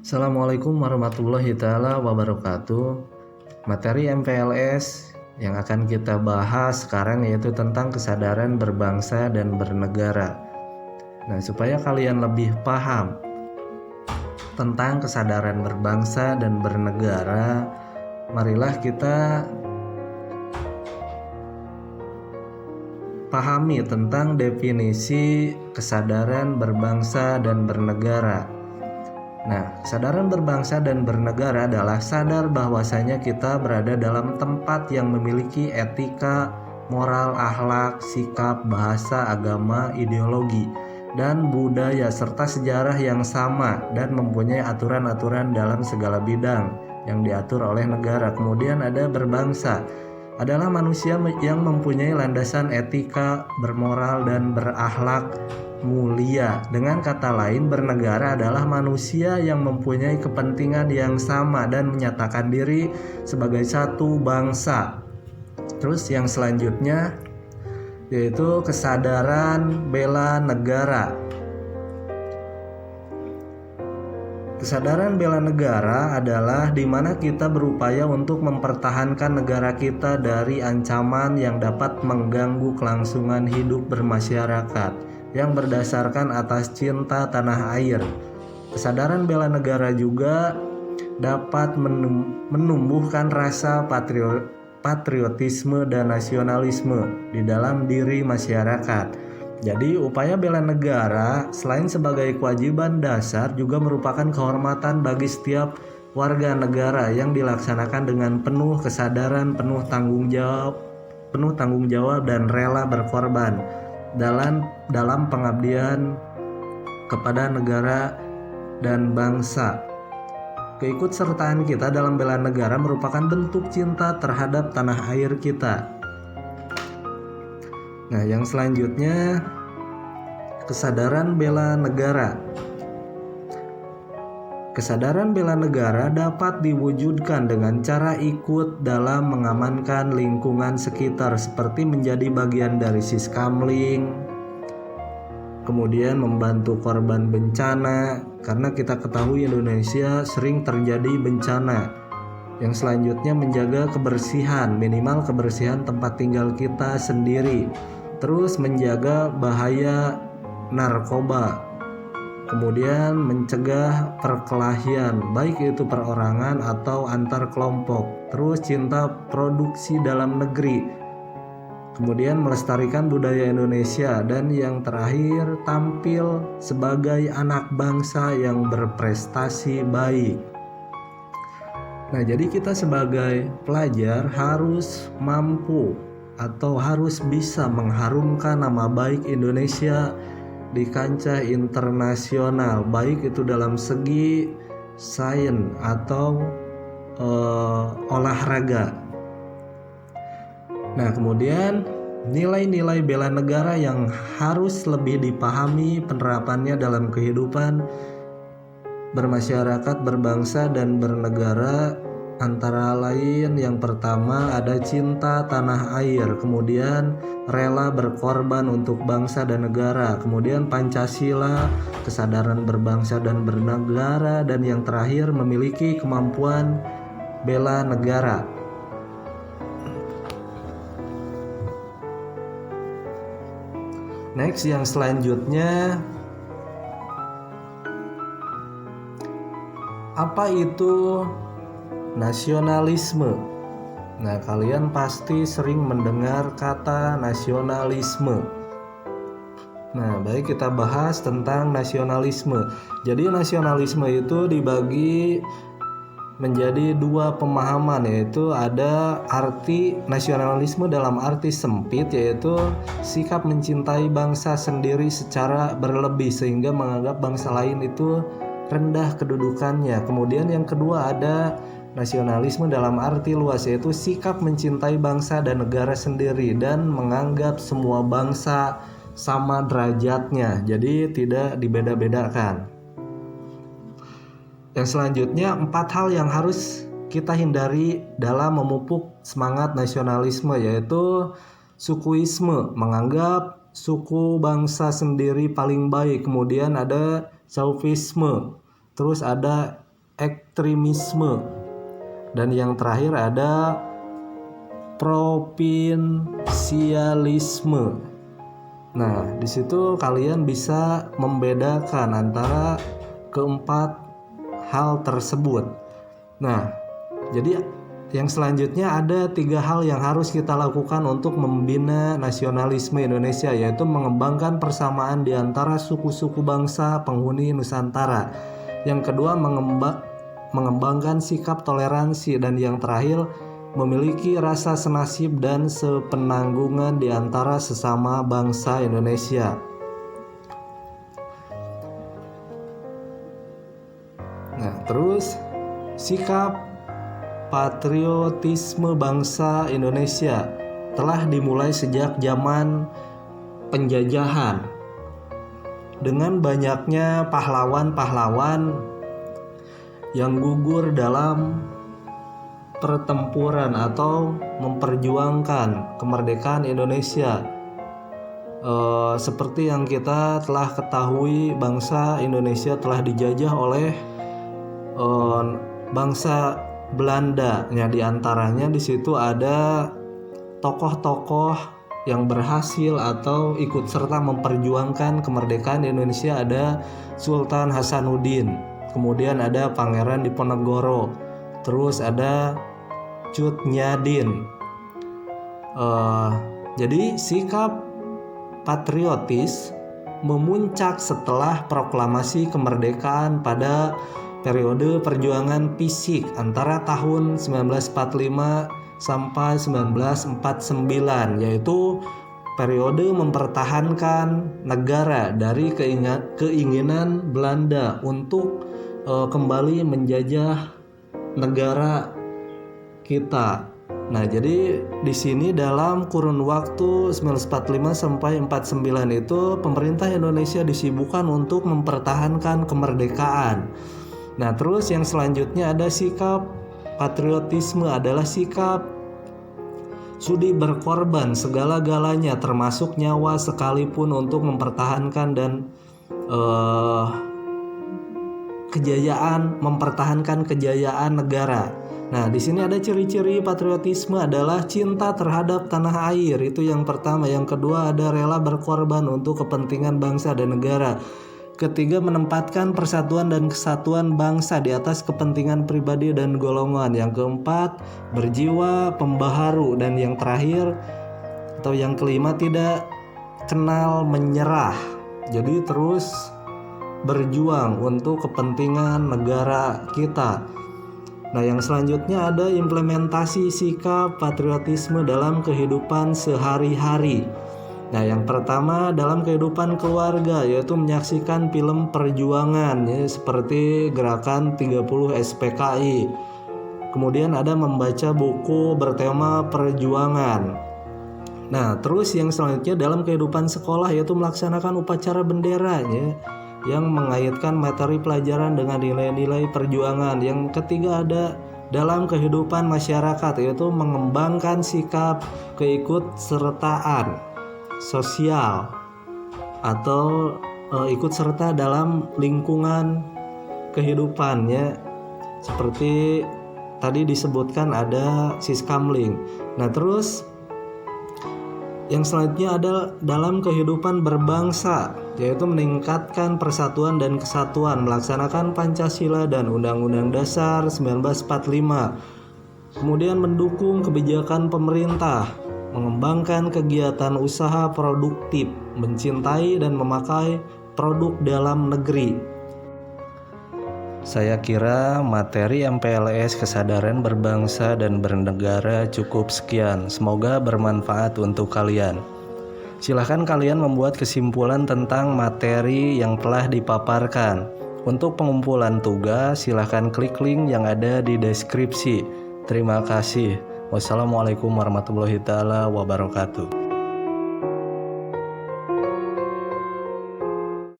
Assalamualaikum warahmatullahi taala wabarakatuh. Materi MPLS yang akan kita bahas sekarang yaitu tentang kesadaran berbangsa dan bernegara. Nah, supaya kalian lebih paham tentang kesadaran berbangsa dan bernegara, marilah kita pahami tentang definisi kesadaran berbangsa dan bernegara. Nah, kesadaran berbangsa dan bernegara adalah sadar bahwasanya kita berada dalam tempat yang memiliki etika, moral, akhlak, sikap, bahasa, agama, ideologi, dan budaya serta sejarah yang sama dan mempunyai aturan-aturan dalam segala bidang yang diatur oleh negara. Kemudian ada berbangsa, adalah manusia yang mempunyai landasan etika, bermoral, dan berakhlak mulia. Dengan kata lain, bernegara adalah manusia yang mempunyai kepentingan yang sama dan menyatakan diri sebagai satu bangsa. Terus yang selanjutnya yaitu kesadaran bela negara. Kesadaran bela negara adalah di mana kita berupaya untuk mempertahankan negara kita dari ancaman yang dapat mengganggu kelangsungan hidup bermasyarakat yang berdasarkan atas cinta tanah air. Kesadaran bela negara juga dapat menumbuhkan rasa patriotisme dan nasionalisme di dalam diri masyarakat. Jadi upaya bela negara selain sebagai kewajiban dasar juga merupakan kehormatan bagi setiap warga negara yang dilaksanakan dengan penuh kesadaran, penuh tanggung jawab dan rela berkorban dalam pengabdian kepada negara dan bangsa. Keikutsertaan kita dalam bela negara merupakan bentuk cinta terhadap tanah air kita. Nah, yang selanjutnya kesadaran bela negara. Kesadaran bela negara dapat diwujudkan dengan cara ikut dalam mengamankan lingkungan sekitar seperti menjadi bagian dari Siskamling, kemudian membantu korban bencana karena kita ketahui Indonesia sering terjadi bencana. Yang selanjutnya menjaga kebersihan, minimal kebersihan tempat tinggal kita sendiri. Terus menjaga bahaya narkoba. Kemudian mencegah perkelahian, baik itu perorangan atau antar kelompok. Terus cinta produksi dalam negeri. Kemudian melestarikan budaya Indonesia, dan yang terakhir tampil sebagai anak bangsa yang berprestasi baik. Nah, jadi kita sebagai pelajar harus mampu atau harus bisa mengharumkan nama baik Indonesia di kancah internasional, baik itu dalam segi sains atau olahraga. Nah, kemudian nilai-nilai bela negara yang harus lebih dipahami penerapannya dalam kehidupan bermasyarakat, berbangsa, dan bernegara antara lain yang pertama ada cinta tanah air, kemudian rela berkorban untuk bangsa dan negara, kemudian Pancasila, kesadaran berbangsa dan bernegara, dan yang terakhir memiliki kemampuan bela negara. Next, yang selanjutnya, apa itu nasionalisme? Nah, kalian pasti sering mendengar kata nasionalisme. Nah, baik, kita bahas tentang nasionalisme. Jadi nasionalisme itu dibagi menjadi dua pemahaman, yaitu ada arti nasionalisme dalam arti sempit, yaitu sikap mencintai bangsa sendiri secara berlebih sehingga menganggap bangsa lain itu rendah kedudukannya. Kemudian yang kedua ada nasionalisme dalam arti luas, yaitu sikap mencintai bangsa dan negara sendiri dan menganggap semua bangsa sama derajatnya, jadi tidak dibeda-bedakan. Yang selanjutnya, 4 hal yang harus kita hindari dalam memupuk semangat nasionalisme, yaitu sukuisme, menganggap suku bangsa sendiri paling baik. Kemudian ada chauvinisme, terus ada ekstremisme. Dan yang terakhir ada provinsialisme. Nah, di situ kalian bisa membedakan antara keempat hal tersebut. Nah, jadi yang selanjutnya ada 3 hal yang harus kita lakukan untuk membina nasionalisme Indonesia, yaitu mengembangkan persamaan di antara suku-suku bangsa penghuni Nusantara. Yang kedua, mengembangkan sikap toleransi, dan yang terakhir, memiliki rasa senasib dan sepenanggungan di antara sesama bangsa Indonesia. Nah, terus sikap patriotisme bangsa Indonesia telah dimulai sejak zaman penjajahan. Dengan banyaknya pahlawan-pahlawan yang gugur dalam pertempuran atau memperjuangkan kemerdekaan Indonesia. Seperti yang kita telah ketahui, bangsa Indonesia telah dijajah oleh bangsa Belanda. Ya, di antaranya di situ ada tokoh-tokoh yang berhasil atau ikut serta memperjuangkan kemerdekaan Indonesia. Ada Sultan Hasanuddin, kemudian ada Pangeran Diponegoro, terus ada Cut Nyadin. Jadi sikap patriotis memuncak setelah proklamasi kemerdekaan pada periode perjuangan fisik antara tahun 1945 sampai 1949, yaitu periode mempertahankan negara dari keinginan Belanda untuk kembali menjajah negara kita. Nah, jadi di sini dalam kurun waktu 1945 sampai 49 itu pemerintah Indonesia disibukkan untuk mempertahankan kemerdekaan. Nah, terus yang selanjutnya ada sikap patriotisme, adalah sikap sudi berkorban segala-galanya termasuk nyawa sekalipun untuk mempertahankan dan mempertahankan kejayaan negara. Nah, di sini ada ciri-ciri patriotisme adalah cinta terhadap tanah air, itu yang pertama. Yang kedua ada rela berkorban untuk kepentingan bangsa dan negara. Ketiga, menempatkan persatuan dan kesatuan bangsa di atas kepentingan pribadi dan golongan. Yang keempat, berjiwa pembaharu. Dan yang terakhir atau yang kelima, tidak kenal menyerah. Jadi terus berjuang untuk kepentingan negara kita. Nah, yang selanjutnya ada implementasi sikap patriotisme dalam kehidupan sehari-hari. Nah, yang pertama dalam kehidupan keluarga, yaitu menyaksikan film perjuangan ya, seperti Gerakan 30 SPKI. Kemudian ada membaca buku bertema perjuangan. Nah, terus yang selanjutnya dalam kehidupan sekolah, yaitu melaksanakan upacara bendera ya, yang mengaitkan materi pelajaran dengan nilai-nilai perjuangan. Yang ketiga ada dalam kehidupan masyarakat, yaitu mengembangkan sikap keikutsertaan sosial atau ikut serta dalam lingkungan kehidupannya, seperti tadi disebutkan ada Siskamling. Nah, terus yang selanjutnya ada dalam kehidupan berbangsa, yaitu meningkatkan persatuan dan kesatuan, melaksanakan Pancasila dan Undang-Undang Dasar 1945. Kemudian mendukung kebijakan pemerintah, mengembangkan kegiatan usaha produktif, mencintai dan memakai produk dalam negeri. Saya kira materi MPLS kesadaran berbangsa dan bernegara cukup sekian. Semoga bermanfaat untuk kalian. Silahkan kalian membuat kesimpulan tentang materi yang telah dipaparkan. Untuk pengumpulan tugas, silahkan klik link yang ada di deskripsi. Terima kasih. Wassalamualaikum warahmatullahi wabarakatuh.